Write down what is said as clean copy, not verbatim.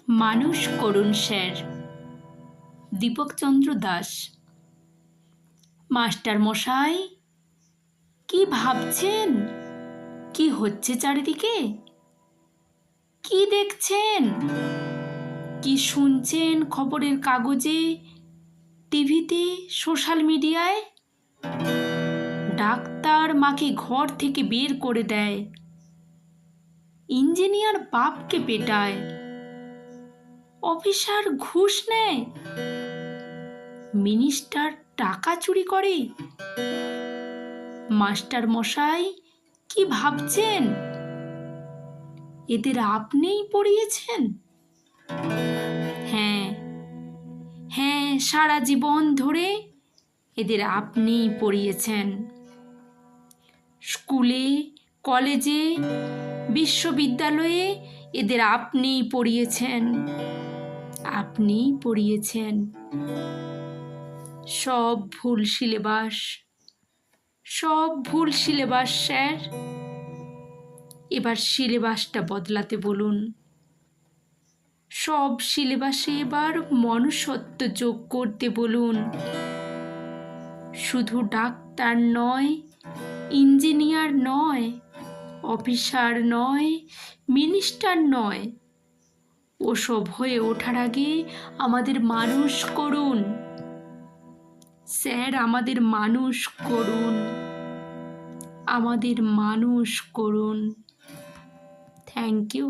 মানুষ করুন sir. দীপকচন্দ্র Das. Master মশাই, কি ভাবছেন? কি হচ্ছে চারিদিকে? কি দেখছেন? কি শুনছেন খবরের কাগজে, টিভিতে, সোশ্যাল মিডিয়ায়? ডাক্তার মাকে ঘর থেকে বের করে দেয়, ইঞ্জিনিয়ার বাপকে পেটায়, অফিসার ঘুষ নেয়, মিনিস্টার টাকা চুরি করে। মাস্টার মশাই, কি ভাবছেন? এদের আপনিই পড়িয়েছেন? হ্যাঁ হ্যাঁ, সারা জীবন ধরে এদের আপনিই পড়িয়েছেন। স্কুলে, কলেজে, বিশ্ববিদ্যালয়ে এদের আপনিই পড়িয়েছেন। আপনিই পড়িয়েছেন। সব ভুল সিলেবাস, সব ভুল সিলেবাস স্যার। এবার সিলেবাসটা বদলাতে বলুন। সব সিলেবাসে এবার মনুষ্যত্ব যোগ করতে বলুন। শুধু ডাক্তার নয়, ইঞ্জিনিয়ার নয়, অফিসার নয়, মিনিস্টার নয়, ওসব হয়ে ওঠার আগে আমাদের মানুষ করুন স্যার। আমাদের মানুষ করুন, আমাদের মানুষ করুন। Thank you.